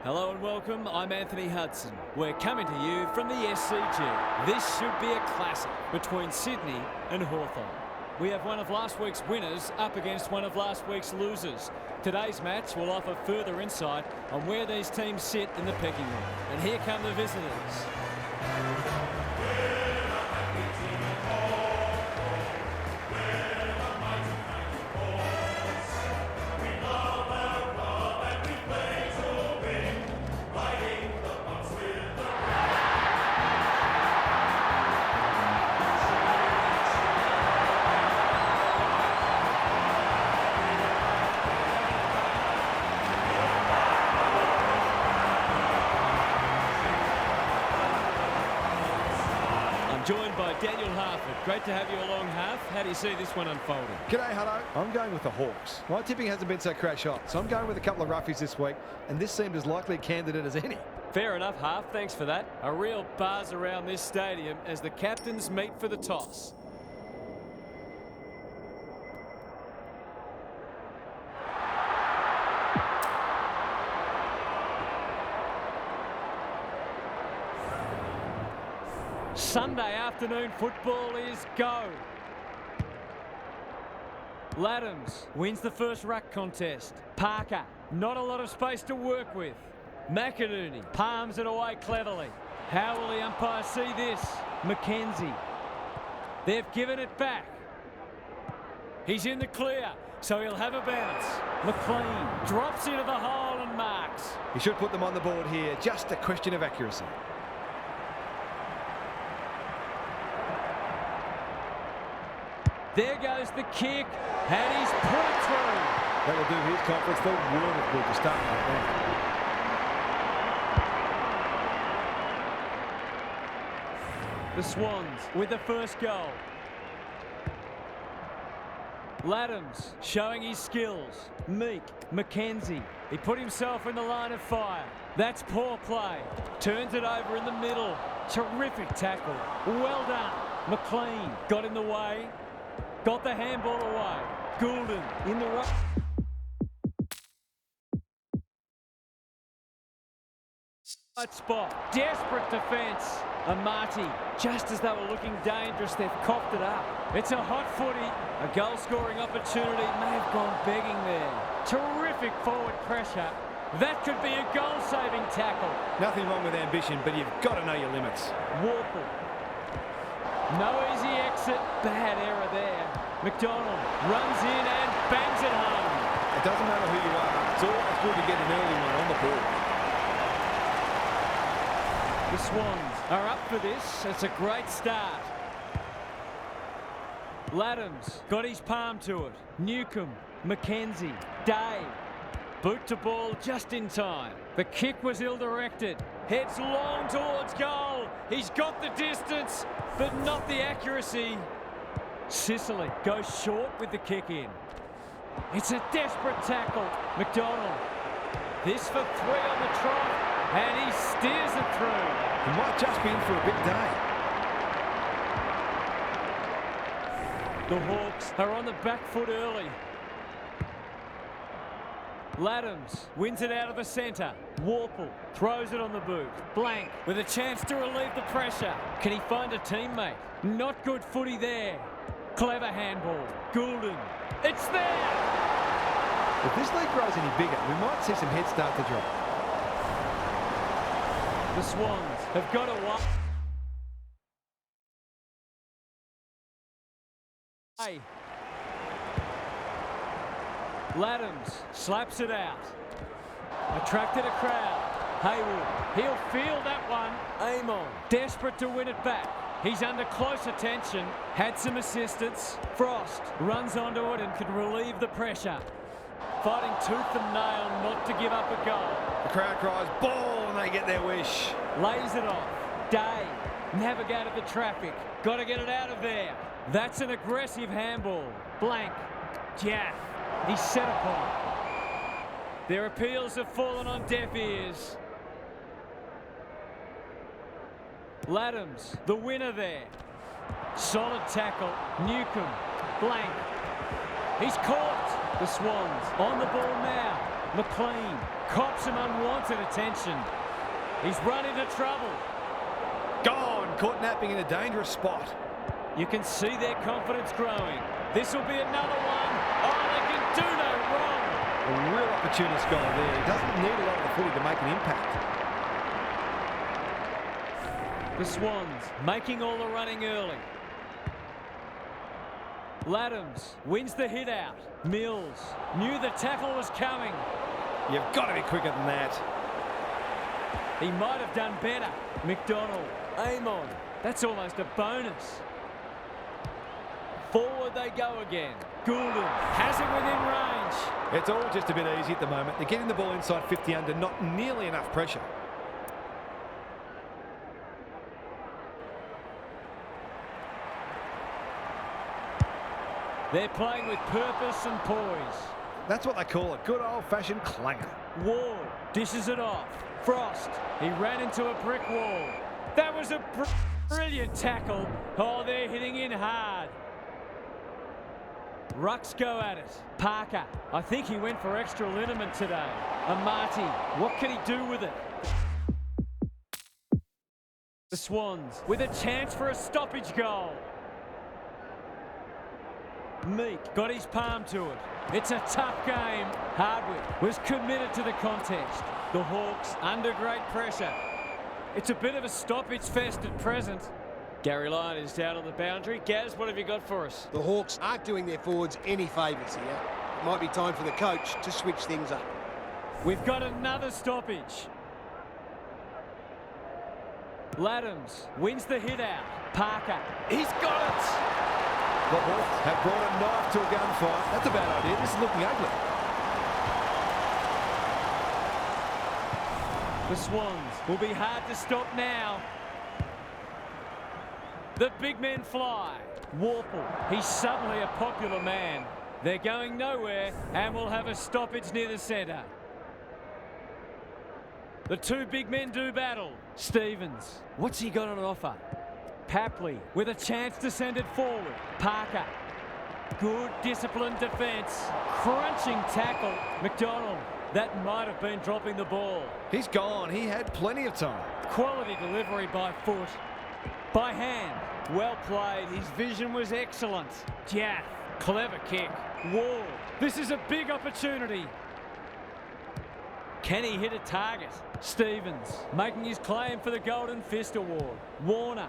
Hello and welcome, I'm Anthony Hudson. We're coming to you from the SCG. This should be a classic between Sydney and Hawthorn. We have one of last week's winners up against one of last week's losers. Today's match will offer further insight on where these teams sit in the pecking order. And here come the visitors. Joined by Daniel Harford. Great to have you along, Harf. How do you see this one unfolding? G'day, Hutto. I'm going with the Hawks. My tipping hasn't been so crash hot, so I'm going with a couple of roughies this week, and this seemed as likely a candidate as any. Fair enough, Harf. Thanks for that. A real buzz around this stadium as the captains meet for the toss. Sunday afternoon football is go. Laddams wins the first ruck contest. Parker, not a lot of space to work with. McInerney palms it away cleverly. How will the umpire see this? McKenzie. They've given it back. He's in the clear, so he'll have a bounce. McLean drops into the hole and marks. He should put them on the board here. Just a question of accuracy. There goes the kick, and he's put it through. That will do his conference the world of good to start like that. The Swans with the first goal. Laddams showing his skills. Meek, McKenzie. He put himself in the line of fire. That's poor play. Turns it over in the middle. Terrific tackle. Well done. McLean got in the way. Got the handball away. Goulden in the ruck. Right spot. Desperate defence. Amati, just as they were looking dangerous, they've coughed it up. It's a hot footy. A goal-scoring opportunity may have gone begging there. Terrific forward pressure. That could be a goal-saving tackle. Nothing wrong with ambition, but you've got to know your limits. Warple. No easy exit. Bad error there. McDonald runs in and bangs it home. It doesn't matter who you are. It's always good to get an early one on the board. The Swans are up for this. It's a great start. Laddams got his palm to it. Newcomb, McKenzie, Day. Boot to ball just in time. The kick was ill-directed. Heads long towards goal. He's got the distance, but not the accuracy. Sicily goes short with the kick in. It's a desperate tackle. McDonald. This for 3 on the trot, and he steers it through. He might just be in for a big day. The Hawks are on the back foot early. Laddams wins it out of the centre. Warple throws it on the boot. Blank with a chance to relieve the pressure. Can he find a teammate? Not good footy there. Clever handball. Goulden. It's there! If this league grows any bigger, we might see some heads start to drop. The Swans have got a one. Hey. Laddams slaps it out. Attracted a crowd. Haywood, he'll feel that one. Amon, desperate to win it back. He's under close attention. Had some assistance. Frost runs onto it and can relieve the pressure. Fighting tooth and nail not to give up a goal. The crowd cries ball and they get their wish. Lays it off. Day navigated the traffic. Got to get it out of there. That's an aggressive handball. Blank. Jaff. He's set upon. Their appeals have fallen on deaf ears. Laddams, the winner there. Solid tackle. Newcomb. Blank. He's caught. The Swans on the ball now. McLean cops some unwanted attention. He's run into trouble. Gone. Caught napping in a dangerous spot. You can see their confidence growing. This will be another one. Oh, they can do no wrong. A real opportunist goal there. He doesn't need a lot of the footy to make an impact. The Swans making all the running early. Laddams wins the hit out. Mills knew the tackle was coming. You've got to be quicker than that. He might have done better. McDonald, Amon, that's almost a bonus. Forward they go again. Goulden has it within range. It's all just a bit easy at the moment. They're getting the ball inside 50 under, not nearly enough pressure. They're playing with purpose and poise. That's what they call a good old-fashioned clanger. Ward dishes it off. Frost, he ran into a brick wall. That was a brilliant tackle. Oh, they're hitting in hard. Rucks go at it. Parker, I think he went for extra liniment today. Amati, what can he do with it? The Swans with a chance for a stoppage goal. Meek got his palm to it. It's a tough game. Hardwick was committed to the contest. The Hawks under great pressure. It's a bit of a stoppage fest at present. Gary Lyon is down on the boundary. Gaz, what have you got for us? The Hawks aren't doing their forwards any favours here. It might be time for the coach to switch things up. We've got another stoppage. Laddams wins the hit out. Parker, he's got it! The Hawks have brought a knife to a gunfight. That's a bad idea. This is looking ugly. The Swans will be hard to stop now. The big men fly. Warple, he's suddenly a popular man. They're going nowhere and will have a stoppage near the centre. The two big men do battle. Stevens, what's he got on offer? Papley with a chance to send it forward. Parker, good disciplined defence. Crunching tackle. McDonald, that might have been dropping the ball. He's gone. He had plenty of time. Quality delivery by foot. By hand, well played. His vision was excellent. Jaff, clever kick. Ward, this is a big opportunity. Can he hit a target? Stevens making his claim for the Golden Fist Award. Warner,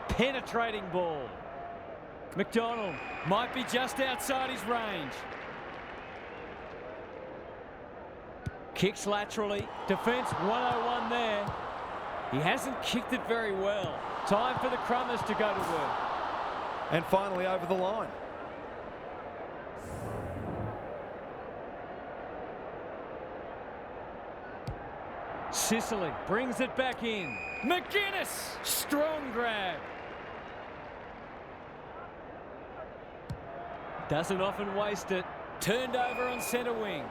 penetrating ball. McDonald might be just outside his range. Kicks laterally. Defence 101 there. He hasn't kicked it very well. Time for the Crummers to go to work. And finally over the line. Sicily brings it back in. McGuinness, strong grab. Doesn't often waste it. Turned over on centre wing.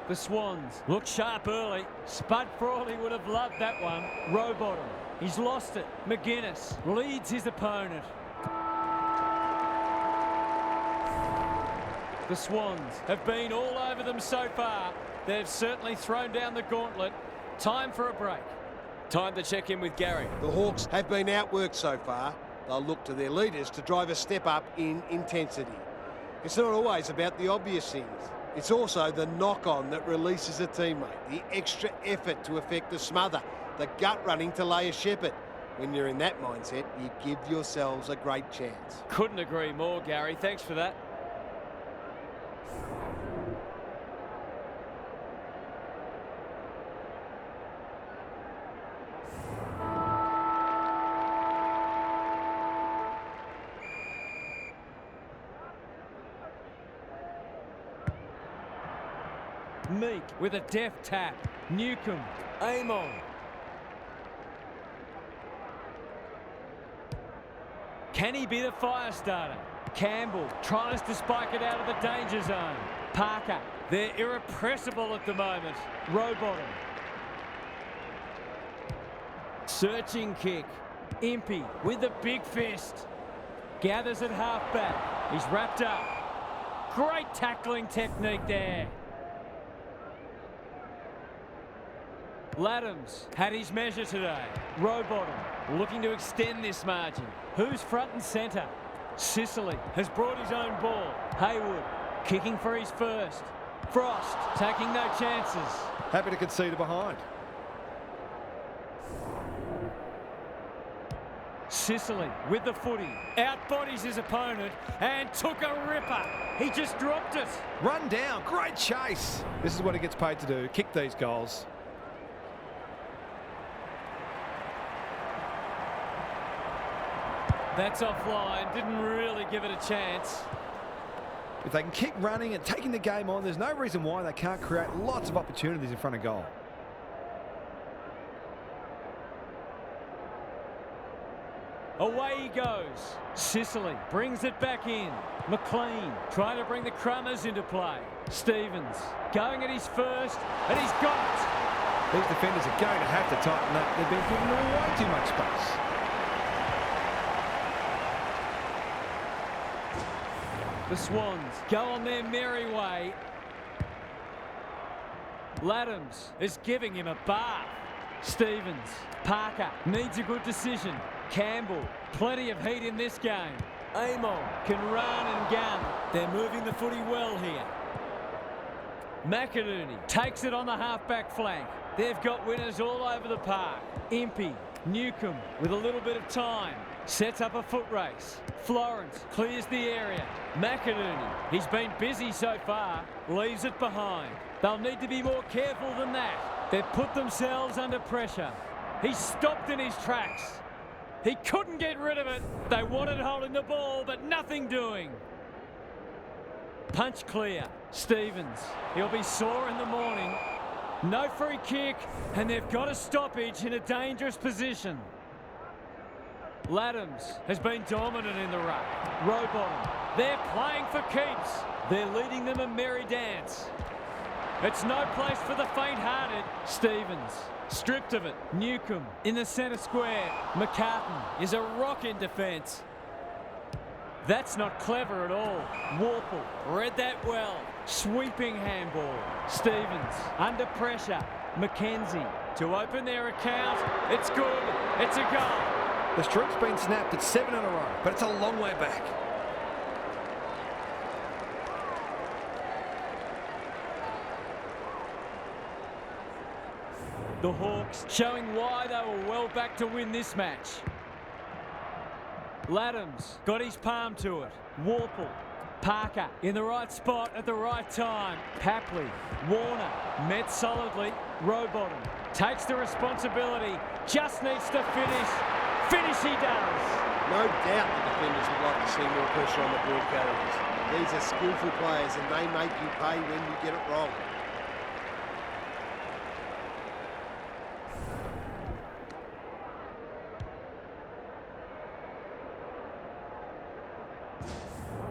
The Swans look sharp early. Spud Frawley would have loved that one. Rowbottom, he's lost it. McGuinness leads his opponent. The Swans have been all over them so far. They've certainly thrown down the gauntlet. Time for a break. Time to check in with Gary. The Hawks have been outworked so far. They'll look to their leaders to drive a step up in intensity. It's not always about the obvious things. It's also the knock-on that releases a teammate, the extra effort to effect the smother, the gut running to lay a shepherd. When you're in that mindset, you give yourselves a great chance. Couldn't agree more, Gary. Thanks for that. Meek with a deft tap. Newcomb, Amon. Can he be the fire starter? Campbell tries to spike it out of the danger zone. Parker, they're irrepressible at the moment. Rowbottom. Searching kick. Impey with the big fist. Gathers at halfback. He's wrapped up. Great tackling technique there. Laddams had his measure today. Rowbottom looking to extend this margin. Who's front and centre? Sicily has brought his own ball. Haywood kicking for his first. Frost taking no chances. Happy to concede a behind. Sicily with the footy. Outbodies his opponent and took a ripper. He just dropped it. Run down. Great chase. This is what he gets paid to do. Kick these goals. That's offline. Didn't really give it a chance. If they can keep running and taking the game on, there's no reason why they can't create lots of opportunities in front of goal. Away he goes. Sicily brings it back in. McLean trying to bring the Crummers into play. Stevens going at his first, and he's got it. These defenders are going to have to tighten up. They've been given way too much space. The Swans go on their merry way. Laddams is giving him a bath. Stevens, Parker needs a good decision. Campbell, plenty of heat in this game. Amon can run and gun. They're moving the footy well here. McInerney takes it on the half-back flank. They've got winners all over the park. Impey, Newcomb with a little bit of time. Sets up a foot race. Florence clears the area. McInerney, he's been busy so far, leaves it behind. They'll need to be more careful than that. They've put themselves under pressure. He's stopped in his tracks. He couldn't get rid of it. They wanted holding the ball, but nothing doing. Punch clear. Stevens, he'll be sore in the morning. No free kick, and they've got a stoppage in a dangerous position. Laddams has been dominant in the ruck. Rowbottom, they're playing for keeps. They're leading them a merry dance. It's no place for the faint-hearted. Stevens, stripped of it. Newcomb in the centre square. McCartan is a rock in defence. That's not clever at all. Warple read that well. Sweeping handball. Stevens under pressure. Mackenzie to open their account. It's good. It's a goal. The streak's been snapped at 7 in a row, but it's a long way back. The Hawks showing why they were well back to win this match. Laddams got his palm to it. Warple, Parker in the right spot at the right time. Papley, Warner met solidly. Rowbottom takes the responsibility, just needs to finish. Finish he does. No doubt the defenders would like to see more pressure on the ball carriers. These are skillful players and they make you pay when you get it wrong.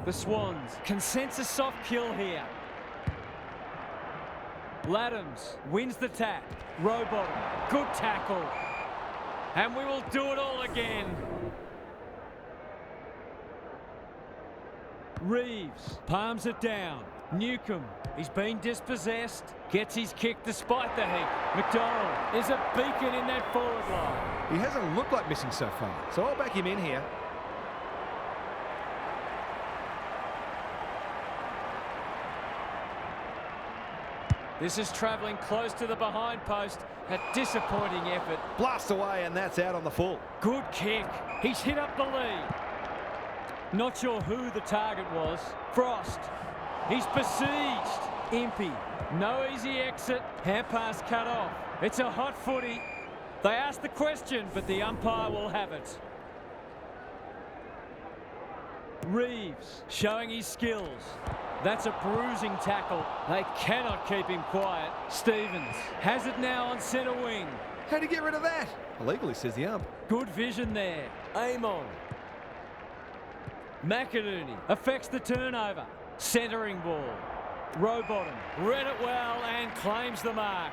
The Swans can sense a soft kill here. Laddams wins the tap. Rowbottom, good tackle. And we will do it all again. Reeves palms it down. Newcomb, he's been dispossessed. Gets his kick despite the heat. McDonald is a beacon in that forward line. He hasn't looked like missing so far, so I'll back him in here. This is travelling close to the behind post. A disappointing effort. Blast away, and that's out on the full. Good kick. He's hit up the lead. Not sure who the target was. Frost. He's besieged. Impey. No easy exit. Hand pass cut off. It's a hot footy. They asked the question, but the umpire will have it. Reeves showing his skills. That's a bruising tackle. They cannot keep him quiet. Stevens has it now on centre wing. How'd he get rid of that? Illegally, says the ump. Good vision there. Amon. McInerney affects the turnover. Centering ball. Rowbottom read it well and claims the mark.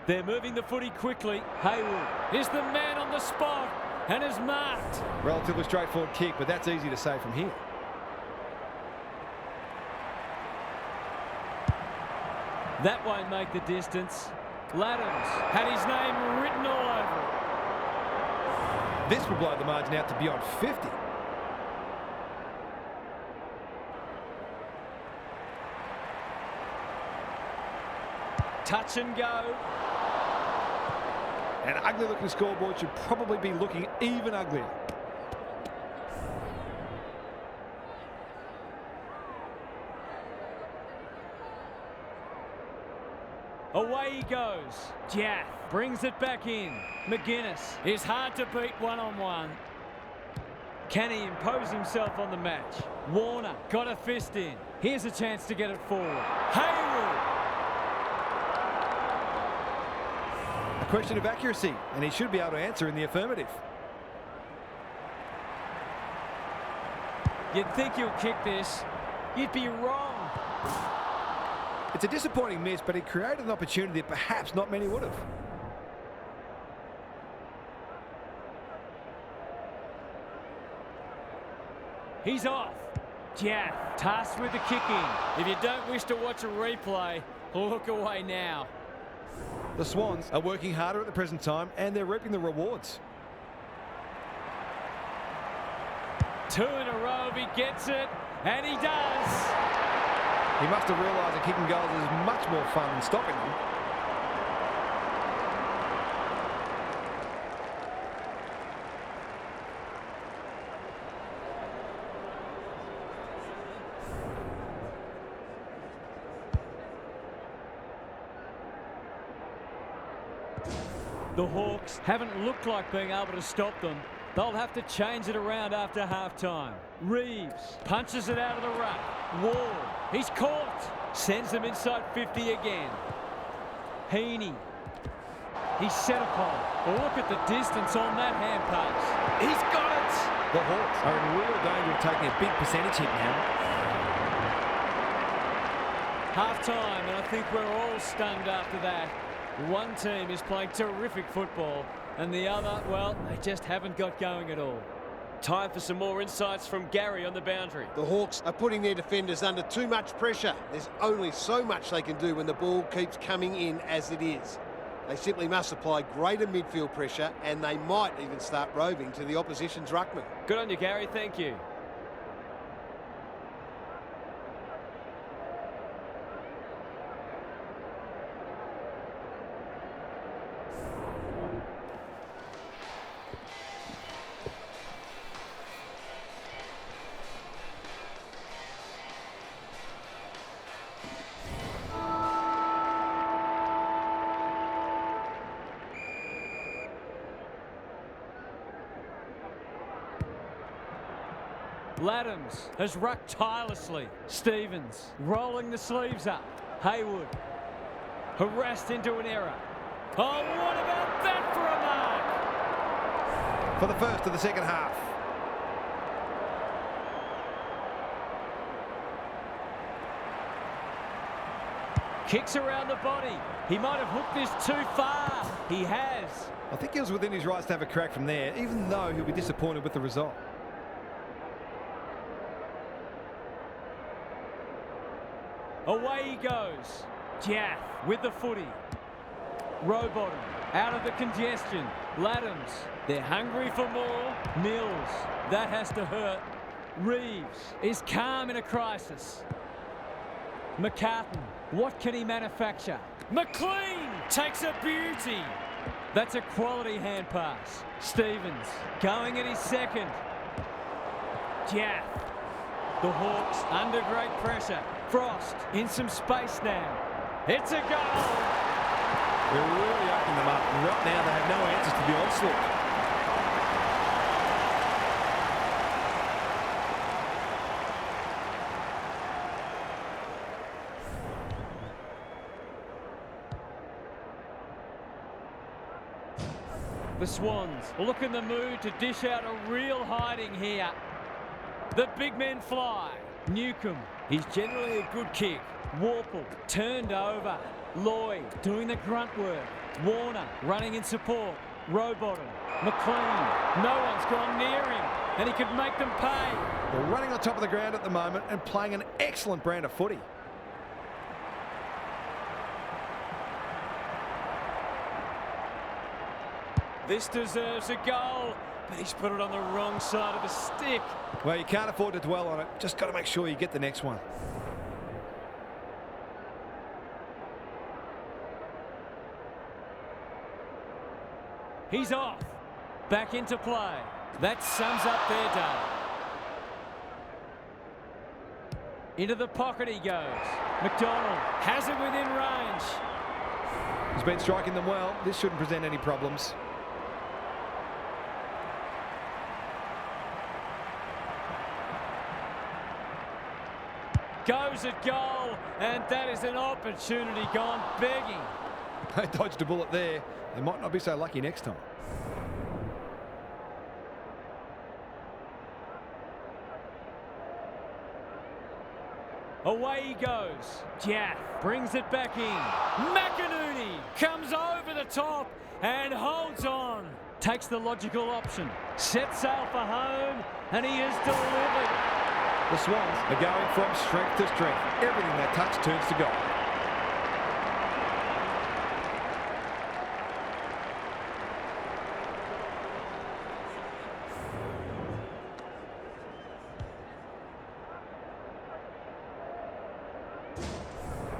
They're moving the footy quickly. Haywood is the man on the spot and is marked. Relatively straightforward kick, but that's easy to say from here. That won't make the distance. Laddams had his name written all over it. This will blow the margin out to beyond 50. Touch and go. An ugly-looking scoreboard should probably be looking even uglier. Away he goes. Jath brings it back in. McGuinness is hard to beat one-on-one. Can he impose himself on the match? Warner got a fist in. Here's a chance to get it forward. Hayward! A question of accuracy, and he should be able to answer in the affirmative. You'd think he'll kick this. You'd be wrong. It's a disappointing miss, but he created an opportunity that perhaps not many would have. He's off. Jath tasked with the kick in. If you don't wish to watch a replay, look away now. The Swans are working harder at the present time, and they're reaping the rewards. 2 in a row if he gets it, and he does. He must have realised that kicking goals is much more fun than stopping them. The Hawks haven't looked like being able to stop them. They'll have to change it around after half-time. Reeves punches it out of the ruck. Ward, he's caught. Sends them inside 50 again. Heaney. He's set upon. Look at the distance on that hand pass. He's got it. The Hawks are in real danger of taking a big percentage hit now. Half-time, and I think we're all stunned after that. One team is playing terrific football, and the other, well, they just haven't got going at all. Time for some more insights from Gary on the boundary. The Hawks are putting their defenders under too much pressure. There's only so much they can do when the ball keeps coming in as it is. They simply must apply greater midfield pressure, and they might even start roving to the opposition's ruckman. Good on you, Gary. Thank you. Laddams has rucked tirelessly. Stevens rolling the sleeves up. Hayward harassed into an error. Oh, what about that for a mark? For the first of the second half. Kicks around the body. He might have hooked this too far. He has. I think he was within his rights to have a crack from there, even though he'll be disappointed with the result. Away he goes. Jath with the footy. Rowbottom out of the congestion. Laddams, they're hungry for more. Mills, that has to hurt. Reeves is calm in a crisis. McCartan, what can he manufacture? McLean takes a beauty. That's a quality hand pass. Stevens going at his second. Jath. The Hawks under great pressure. Frost in some space now. It's a goal. They're really opening them up, and right now they have no answers to the onslaught. The Swans look in the mood to dish out a real hiding here. The big men fly. Newcomb, he's generally a good kick. Warple turned over. Lloyd doing the grunt work. Warner running in support. Rowbottom, McLean, no one's gone near him, and he could make them pay. They're running on top of the ground at the moment and playing an excellent brand of footy. This deserves a goal, but he's put it on the wrong side of the stick. Well, you can't afford to dwell on it. Just got to make sure you get the next one. He's off. Back into play. That sums up their day. Into the pocket he goes. McDonald has it within range. He's been striking them well. This shouldn't present any problems. Goes at goal, and that is an opportunity gone begging. They dodged a bullet there. They might not be so lucky next time. Away he goes. Jaff brings it back in. McInerney comes over the top and holds on. Takes the logical option. Sets sail for home, and he is delivered. The Swans are going from strength to strength. Everything they touch turns to gold.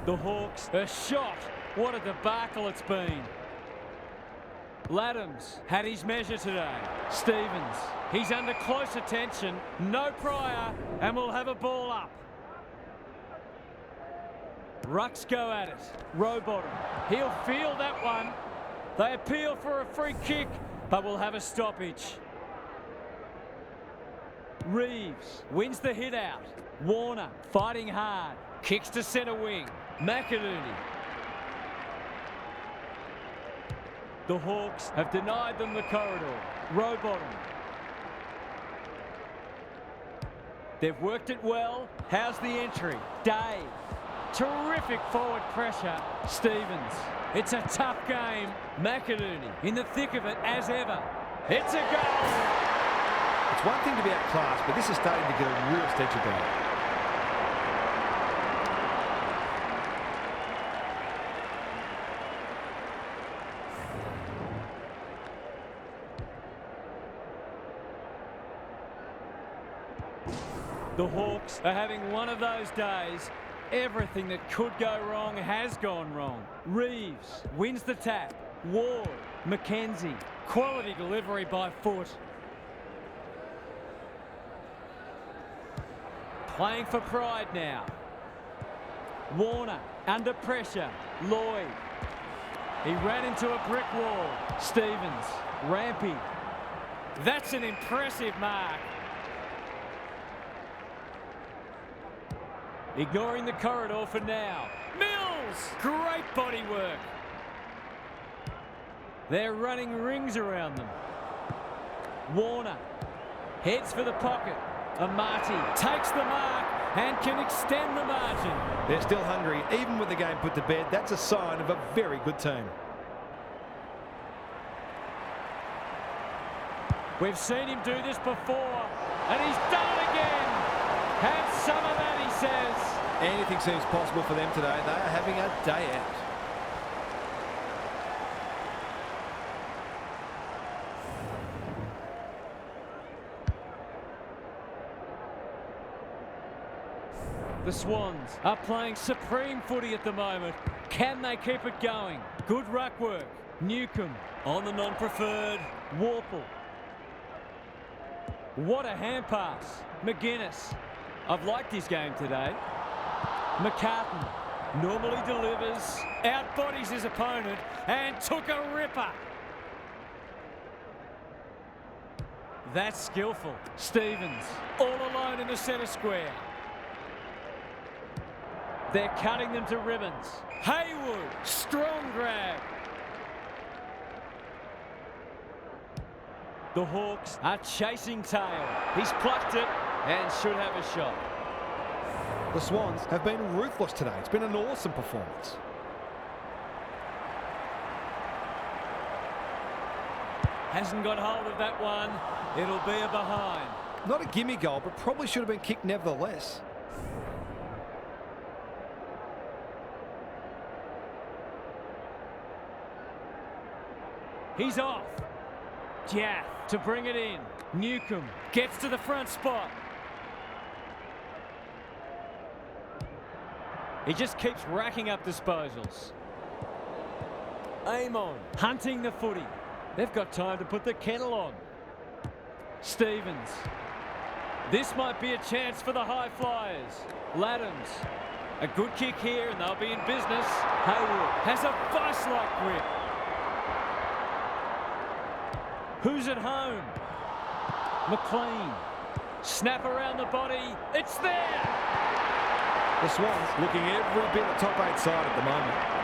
The Hawks are shot. What a debacle it's been. Laddams had his measure today. Stevens, he's under close attention. No prior, and we'll have a ball up. Rucks go at it. Rowbottom, he'll field that one. They appeal for a free kick, but we'll have a stoppage. Reeves wins the hit out. Warner fighting hard. Kicks to centre wing. McInerney. The Hawks have denied them the corridor. Rowbottom. They've worked it well. How's the entry? Dave. Terrific forward pressure. Stevens. It's a tough game. McInerney in the thick of it as ever. It's a goal. It's one thing to be outclassed, but this is starting to get a real stench about it. The Hawks are having one of those days. Everything that could go wrong has gone wrong. Reeves wins the tap. Ward, McKenzie, quality delivery by foot. Playing for pride now. Warner under pressure. Lloyd. He ran into a brick wall. Stevens, Rampy. That's an impressive mark. Ignoring the corridor for now. Mills! Great body work. They're running rings around them. Warner heads for the pocket. Amati takes the mark and can extend the margin. They're still hungry, even with the game put to bed. That's a sign of a very good team. We've seen him do this before, and he's done it again. Have some of that, he says. Anything seems possible for them today. They are having a day out. The Swans are playing supreme footy at the moment. Can they keep it going? Good ruck work. Newcomb on the non-preferred. Warple. What a hand pass. McGuinness. I've liked his game today. McCartan normally delivers, outbodies his opponent and took a ripper. That's skillful. Stevens all alone in the centre square. They're cutting them to ribbons. Haywood, strong grab. The Hawks are chasing tail. He's plucked it and should have a shot. The Swans have been ruthless today. It's been an awesome performance. Hasn't got hold of that one. It'll be a behind. Not a gimme goal, but probably should have been kicked nevertheless. He's off. Jath to bring it in. Newcomb gets to the front spot. He just keeps racking up disposals. Amon hunting the footy. They've got time to put the kettle on. Stevens. This might be a chance for the high flyers. Laddams. A good kick here and they'll be in business. Hayward has a vice-like grip. Who's at home? McLean. Snap around the body. It's there! The Swans looking every bit the top 8 side at the moment.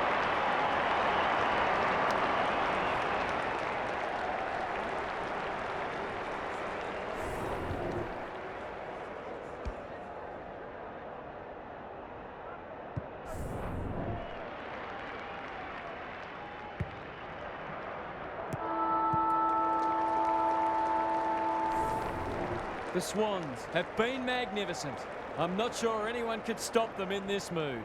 The Swans have been magnificent. I'm not sure anyone could stop them in this mood.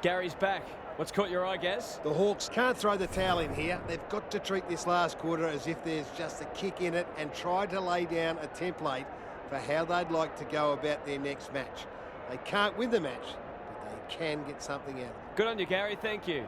Gary's back. What's caught your eye, Gaz? The Hawks can't throw the towel in here. They've got to treat this last quarter as if there's just a kick in it and try to lay down a template for how they'd like to go about their next match. They can't win the match, but they can get something out of it. Good on you, Gary. Thank you.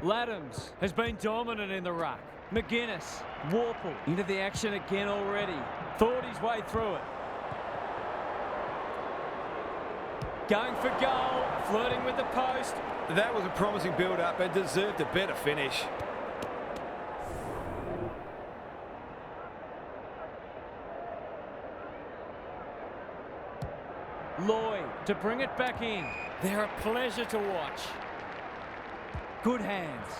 Laddams has been dominant in the ruck. McGuinness, Warple into the action again already. Thought his way through it. Going for goal, flirting with the post. That was a promising build-up and deserved a better finish. Lloyd to bring it back in. They're a pleasure to watch. Good hands.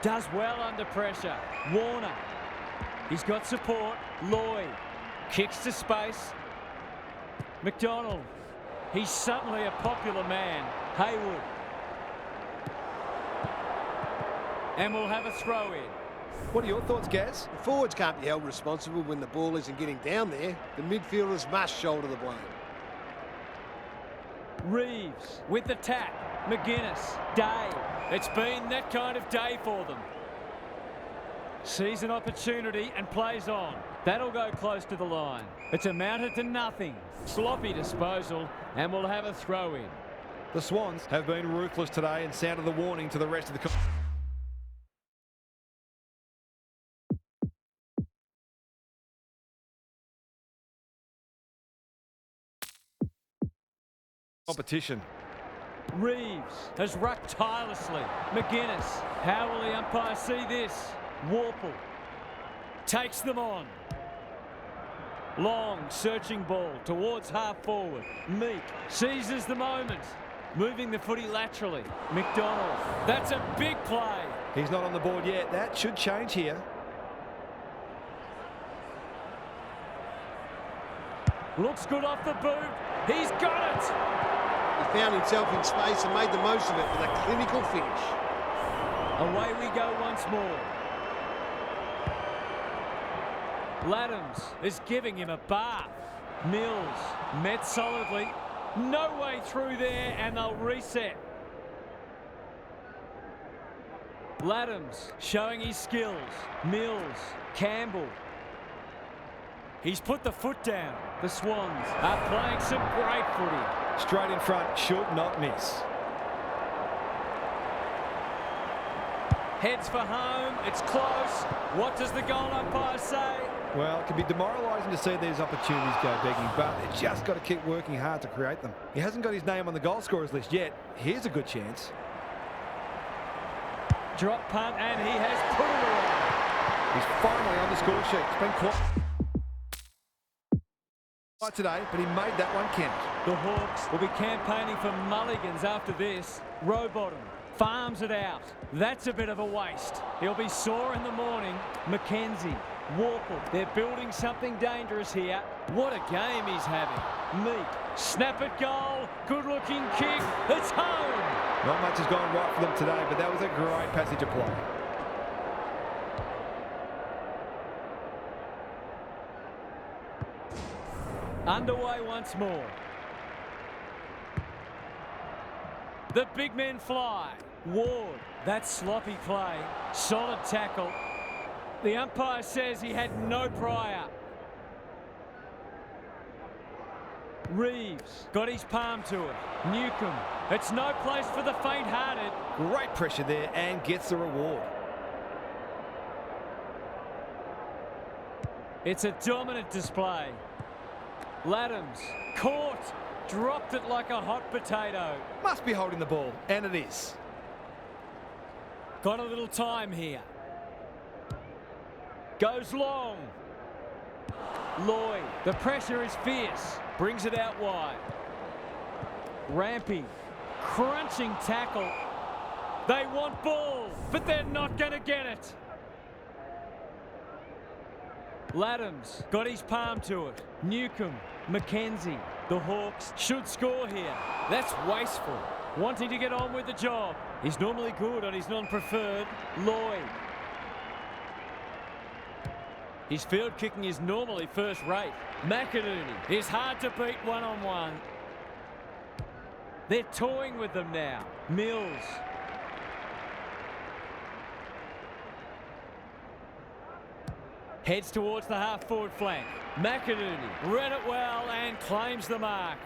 Does well under pressure. Warner. He's got support. Lloyd. Kicks to space. McDonald. He's suddenly a popular man. Hayward. And we'll have a throw in. What are your thoughts, Gaz? The forwards can't be held responsible when the ball isn't getting down there. The midfielders must shoulder the blame. Reeves with the tap. McGuinness, Day. It's been that kind of day for them. Sees an opportunity and plays on. That'll go close to the line. It's amounted to nothing. Sloppy disposal, and we'll have a throw in. The Swans have been ruthless today and sounded the warning to the rest of the competition. Reeves has rucked tirelessly. McGuinness. How will the umpire see this? Warple takes them on. Long searching ball towards half forward. Meek seizes the moment. Moving the footy laterally. McDonald. That's a big play. He's not on the board yet. That should change here. Looks good off the boot. He's got it. He found himself in space and made the most of it with a clinical finish. Away we go once more. Laddams is giving him a bath. Mills met solidly. No way through there and they'll reset. Laddams showing his skills. Mills, Campbell. He's put the foot down. The Swans are playing some great footy. Straight in front, should not miss. Heads for home. It's close. What does the goal umpire say? Well, it can be demoralising to see these opportunities go begging, but it's just got to keep working hard to create them. He hasn't got his name on the goal scorers list yet. Here's a good chance. Drop punt, and he has put it away. He's finally on the score sheet. It's been quite today, but he made that one count. The Hawks will be campaigning for mulligans after this. Rowbottom farms it out. That's a bit of a waste. He'll be sore in the morning. Mackenzie, Walker, they're building something dangerous here. What a game he's having. Meek, snap at goal, good-looking kick, it's home. Not much has gone right for them today, but that was a great passage of play. Underway once more. The big men fly. Ward, that sloppy play. Solid tackle. The umpire says he had no prior. Reeves got his palm to it. Newcomb, it's no place for the faint-hearted. Great pressure there and gets the reward. It's a dominant display. Laddams, caught, dropped it like a hot potato. Must be holding the ball, and it is. Got a little time here. Goes long. Lloyd, the pressure is fierce. Brings it out wide. Rampy, crunching tackle. They want ball, but they're not going to get it. Laddams got his palm to it. Newcomb, Mackenzie. The Hawks should score here. That's wasteful. Wanting to get on with the job. He's normally good on his non-preferred. Lloyd. His field kicking is normally first rate. McInerney is hard to beat one-on-one. They're toying with them now. Mills. Heads towards the half-forward flank. McInerney read it well and claims the mark.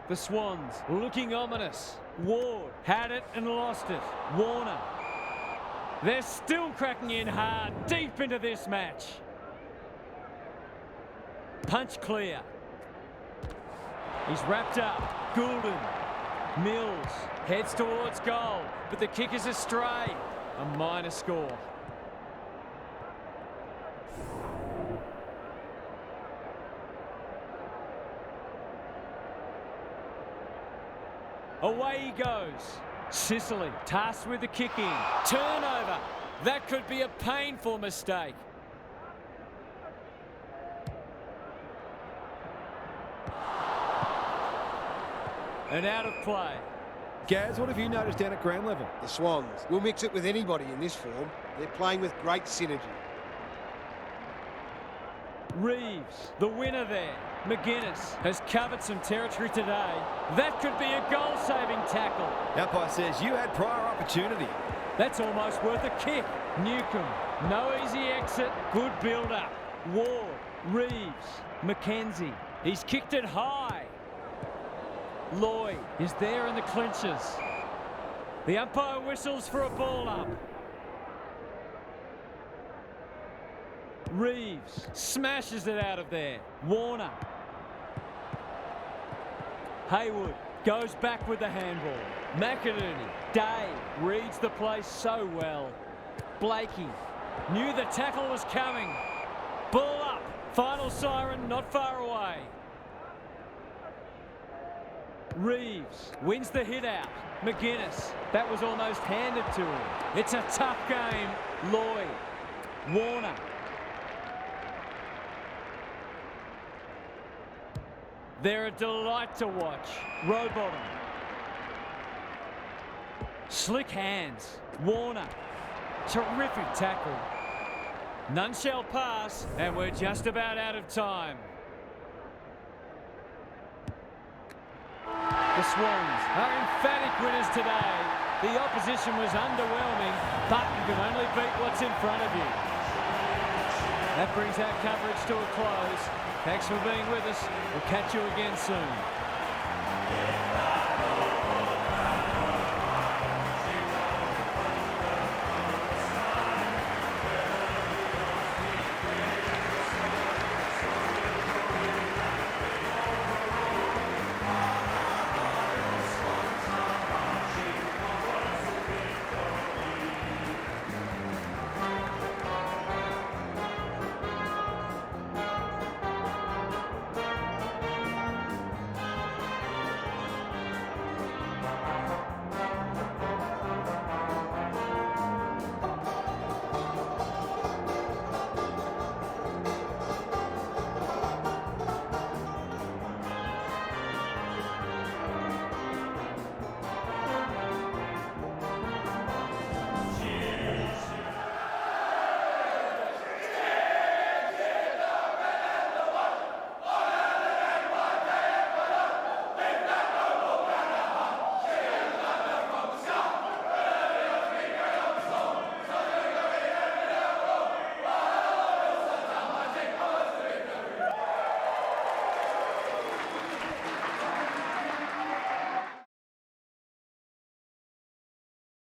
The Swans looking ominous. Ward had it and lost it. Warner. They're still cracking in hard deep into this match. Punch clear. He's wrapped up. Goulden. Mills heads towards goal, but the kick is astray. A minor score. Away he goes. Sicily tasked with the kicking. Turnover. That could be a painful mistake. And out of play. Gaz, what have you noticed down at ground level? The Swans will mix it with anybody in this form. They're playing with great synergy. Reeves, the winner there. McGuinness has covered some territory today. That could be a goal-saving tackle. Umpire says you had prior opportunity. That's almost worth a kick. Newcomb, no easy exit. Good build-up. Ward, Reeves, Mackenzie. He's kicked it high. Lloyd is there in the clinches. The umpire whistles for a ball up. Reeves smashes it out of there. Warner. Haywood goes back with the handball. McInerney. Day reads the place so well. Blakey knew the tackle was coming. Ball up. Final siren not far away. Reeves wins the hit out. McGuinness. That was almost handed to him. It's a tough game. Lloyd. Warner. They're a delight to watch. Rowbottom. Slick hands. Warner. Terrific tackle. None shall pass, and we're just about out of time. The Swans are emphatic winners today. The opposition was underwhelming, but you can only beat what's in front of you. That brings our coverage to a close. Thanks for being with us. We'll catch you again soon.